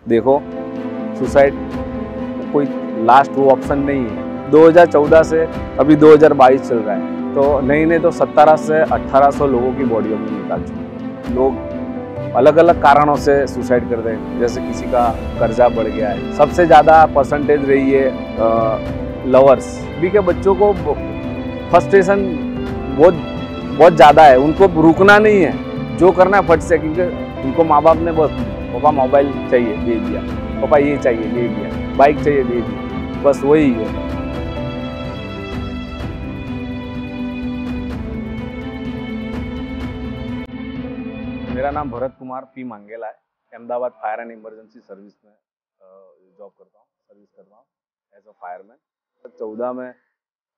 देखो, सुसाइड कोई लास्ट वो ऑप्शन नहीं है। 2014 से अभी 2022 चल रहा है, तो नहीं तो 17 से 1800 लोगों की बॉडी हमने निकाल चुके हैं। लोग अलग अलग कारणों से सुसाइड करते हैं, जैसे किसी का कर्जा बढ़ गया है। सबसे ज़्यादा परसेंटेज रही है लवर्स भी के बच्चों को फ्रस्ट्रेशन बहुत ज़्यादा है। उनको रुकना नहीं है, जो करना है फट से, क्योंकि उनको माँ बाप ने बस पापा मोबाइल चाहिए दे दिया, पापा ये चाहिए दे दिया, बाइक चाहिए दे दी, बस वही है। मेरा नाम भरत कुमार पी मंगेला है। Ahmedabad fire and emergency service में जॉब करता हूँ, सर्विस कर रहा हूँ एज अ फायरमैन। 14 में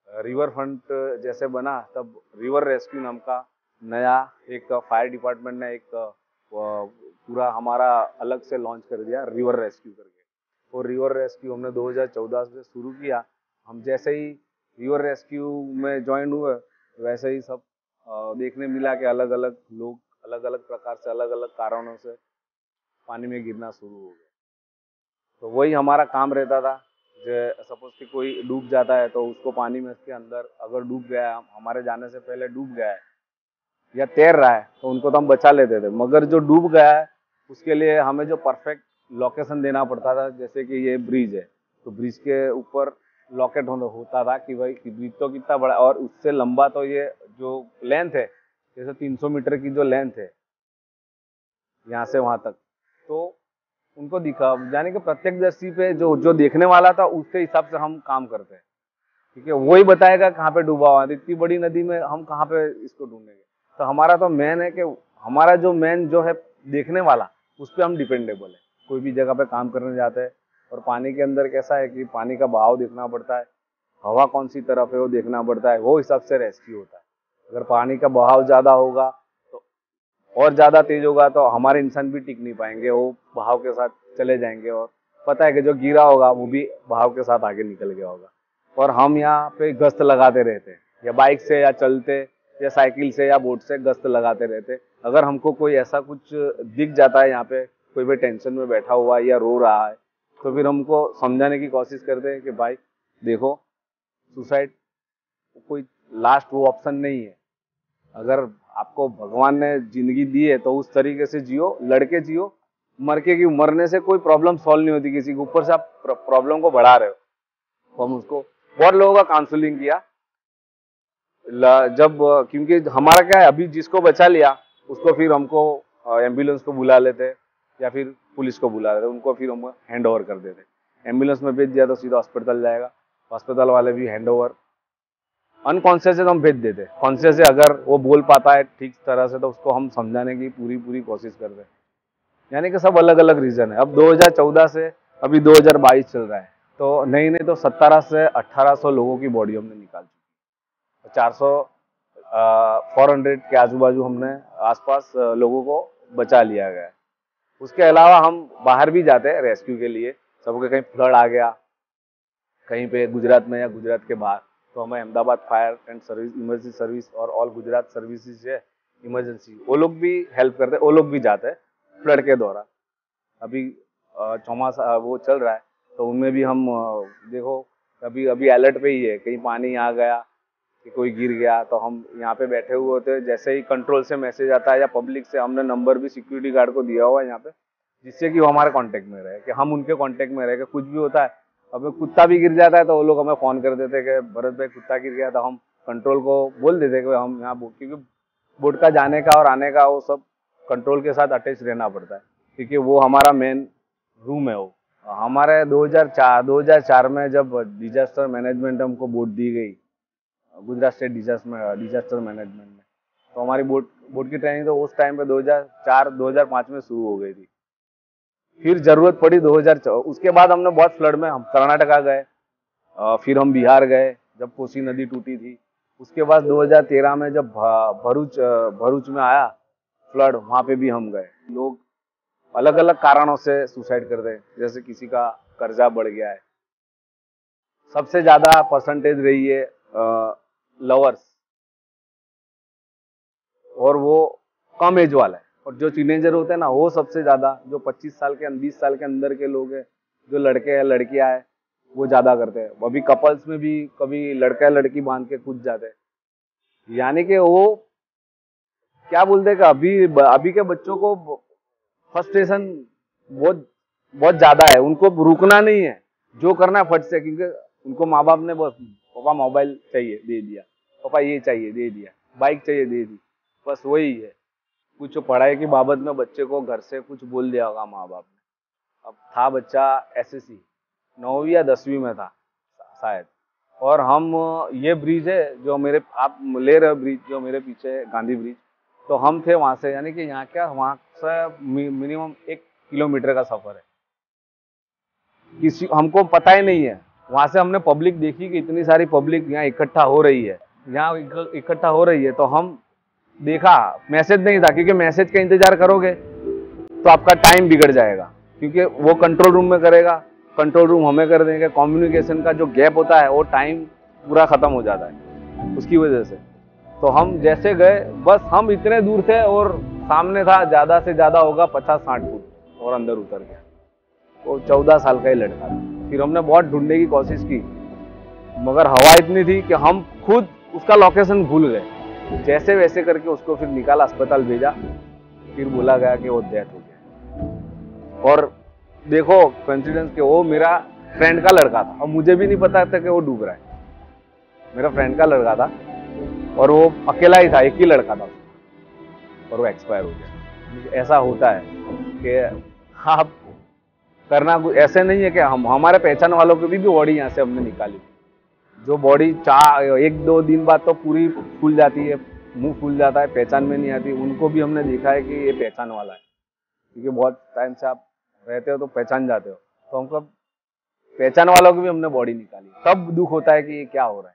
रिवर फ्रंट जैसे बना, तब रिवर रेस्क्यू नाम का नया एक फायर डिपार्टमेंट ने एक पूरा हमारा अलग से लॉन्च कर दिया, रिवर रेस्क्यू करके। और रिवर रेस्क्यू हमने 2014 से शुरू किया। हम जैसे ही रिवर रेस्क्यू में ज्वाइन हुए, वैसे ही सब देखने मिला कि अलग अलग लोग अलग अलग प्रकार से, अलग अलग कारणों से पानी में गिरना शुरू हो गए। तो वही हमारा काम रहता था। सपोज कि कोई डूब जाता है, तो उसको पानी में के अंदर अगर डूब गया है, हमारे जाने से पहले डूब गया है या तैर रहा है, तो उनको तो हम बचा लेते थे। मगर जो डूब गया है, उसके लिए हमें जो परफेक्ट लोकेशन देना पड़ता था, जैसे कि ये ब्रिज है, तो ब्रिज के ऊपर लॉकेट होता था कि भाई ब्रिज तो कितना बड़ा, और उससे लंबा तो ये जो लेंथ है, जैसे 300 मीटर की जो लेंथ है यहाँ से वहां तक, तो उनको दिखा, यानी कि प्रत्यक्षदर्शी पे जो देखने वाला था, उसके हिसाब से हम काम करते हैं। ठीक है, वही बताएगा कहाँ पे डूबा हुआ है। इतनी बड़ी नदी में हम कहाँ पे इसको ढूंढेंगे। तो हमारा तो मेन है कि हमारा जो मेन जो है देखने वाला, उस पर हम डिपेंडेबल है। कोई भी जगह पे काम करने जाते हैं, और पानी के अंदर कैसा है कि पानी का बहाव देखना पड़ता है, हवा कौन सी तरफ है वो देखना पड़ता है, वो हिसाब से रेस्क्यू होता है। अगर पानी का बहाव ज्यादा होगा तो और ज्यादा तेज होगा, तो हमारे इंसान भी टिक नहीं पाएंगे, वो बहाव के साथ चले जाएंगे। और पता है कि जो गिरा होगा वो भी बहाव के साथ आगे निकल गया होगा। और हम यहाँ पे गश्त लगाते रहते हैं, या बाइक से या चलते या साइकिल से या बोट से गश्त लगाते रहते। अगर हमको कोई ऐसा कुछ दिख जाता है, यहाँ पे कोई भी टेंशन में बैठा हुआ है या रो रहा है, तो फिर हमको समझाने की कोशिश करते हैं कि भाई देखो, सुसाइड कोई लास्ट वो ऑप्शन नहीं है। अगर आपको भगवान ने जिंदगी दी है, तो उस तरीके से जियो, लड़के जियो। मर के क्यों, मरने से कोई प्रॉब्लम सॉल्व नहीं होती किसी के ऊपर से आप प्रॉब्लम को बढ़ा रहे हो। तो हम उसको बहुत लोगों का काउंसलिंग किया, जब क्योंकि हमारा क्या है, अभी जिसको बचा लिया उसको फिर हमको एम्बुलेंस को बुला लेते, या फिर पुलिस को बुला लेते, उनको फिर हम हैंड ओवर कर देते। एम्बुलेंस में भेज दिया तो सीधा हॉस्पिटल जाएगा, हॉस्पिटल वाले भी हैंड ओवर। अनकॉन्शियस है तो हम भेज देते, कॉन्शियस है अगर वो बोल पाता है ठीक तरह से, तो उसको हम समझाने की पूरी कोशिश करते हैं। यानी कि सब अलग अलग रीजन है। अब 2014 से अभी 2022 चल रहा है, तो नहीं तो 17 से 1800 लोगों की बॉडी हमने निकाल चुकी है। 400 के आजू बाजू हमने आसपास लोगों को बचा लिया गया है। उसके अलावा हम बाहर भी जाते हैं रेस्क्यू के लिए। सबके कहीं फ्लड आ गया कहीं पे गुजरात में या गुजरात के बाहर, तो हमें Ahmedabad fire and service emergency service और ऑल गुजरात सर्विसेज है इमरजेंसी, वो लोग भी हेल्प करते हैं, वो लोग भी जाते हैं फ्लड के दौरान। अभी चौमासा वो चल रहा है, तो उनमें भी हम देखो अभी अभी अलर्ट पे ही है, कहीं पानी आ गया कि कोई गिर गया, तो हम यहाँ पे बैठे हुए होते हैं। जैसे ही कंट्रोल से मैसेज आता है या पब्लिक से, हमने नंबर भी सिक्योरिटी गार्ड को दिया हुआ है यहाँ पे, जिससे कि वो हमारे कांटेक्ट में रहे, कि हम उनके कांटेक्ट में रहे, कि कुछ भी होता है। अब कुत्ता भी गिर जाता है तो वो लोग हमें फोन कर देते कि भरत भाई कुत्ता गिर गया, तो हम कंट्रोल को बोल देते कि हम यहाँ क्योंकि बोट का जाने का और आने का वो सब कंट्रोल के साथ अटैच रहना पड़ता है, क्योंकि वो हमारा मेन रूम है। वो हमारे 2004 में जब डिजास्टर मैनेजमेंट हमको बोट दी गई, गुजरात स्टेट डिजास्टर मैनेजमेंट में, तो हमारी बोट की ट्रेनिंग तो उस टाइम पे 2004-2005 में शुरू हो गई थी। फिर जरूरत पड़ी 2004, उसके बाद हमने बहुत फ्लड में हम कर्नाटका गए, फिर हम बिहार गए जब कोसी नदी टूटी थी। उसके बाद 2013 में जब भरूच में आया फ्लड, वहां पे भी हम गए। लोग अलग अलग कारणों से सुसाइड करते हैं, जैसे किसी का कर्जा बढ़ गया है। सबसे ज्यादा परसेंटेज रही है लवर्स, और वो कम एज वाला है। और जो टीनेजर होते हैं ना, वो सबसे ज्यादा, जो 25 साल के 20 साल के अंदर के लोग हैं, जो लड़के हैं लड़कियां हैं, वो ज्यादा करते हैं। अभी कपल्स में भी कभी लड़का लड़की बांध के कूद जाते हैं। यानी कि वो क्या बोलते हैं कि अभी के बच्चों को फ्रस्ट्रेशन बहुत बहुत ज्यादा है, उनको रुकना नहीं है, जो करना है फट से, क्योंकि उनको माँ बाप ने बस पापा मोबाइल चाहिए दे दिया, पापा ये चाहिए दे दिया, बाइक चाहिए दे दी, बस वही है। कुछ पढ़ाई की बाबत में बच्चे को घर से कुछ बोल दिया होगा माँ बाप ने। अब था बच्चा एसएससी 9वीं या 10वीं में था शायद, और हम ये ब्रिज है जो मेरे आप ले रहे ब्रिज जो मेरे पीछे है, गांधी ब्रिज, तो हम थे वहां से, यानी कि यहाँ क्या वहां से मिनिमम 1 किलोमीटर का सफर है। किसी हमको पता ही नहीं है, वहां से हमने पब्लिक देखी कि इतनी सारी पब्लिक यहाँ इकट्ठा हो रही है, यहाँ इकट्ठा हो रही है, तो हम देखा, मैसेज नहीं था, क्योंकि मैसेज का इंतजार करोगे तो आपका टाइम बिगड़ जाएगा, क्योंकि वो कंट्रोल रूम में करेगा, कंट्रोल रूम हमें कर देंगे, कम्युनिकेशन का जो गैप होता है वो टाइम पूरा खत्म हो जाता है उसकी वजह से। तो हम जैसे गए, बस हम इतने दूर थे और सामने था ज्यादा से ज्यादा होगा 50-60 फुट, और अंदर उतर गया। वो 14 साल का ही लड़का था। फिर हमने बहुत ढूंढने की कोशिश की, मगर हवा इतनी थी कि हम खुद उसका लोकेशन भूल गए। जैसे वैसे करके उसको फिर निकाला, अस्पताल भेजा, फिर बोला गया कि वो डेथ हो गया। और देखो कोइंसिडेंस के वो मेरा फ्रेंड का लड़का था, और मुझे भी नहीं पता था कि वो डूब रहा है। मेरा फ्रेंड का लड़का था और वो अकेला ही था, एक ही लड़का था उसका, और वो एक्सपायर हो गया। ऐसा होता है कि आप करना कुछ ऐसे नहीं है कि हम हमारे पहचान वालों की भी बॉडी यहाँ से हमने निकाली, जो बॉडी 1-2 दिन बाद तो पूरी फूल जाती है, मुंह फूल जाता है, पहचान में नहीं आती, उनको भी हमने देखा है कि ये पहचान वाला है, क्योंकि बहुत टाइम से आप रहते हो तो पहचान जाते हो। तो हमको पहचान वालों की भी हमने बॉडी निकाली, तब दुख होता है कि ये क्या हो रहा है।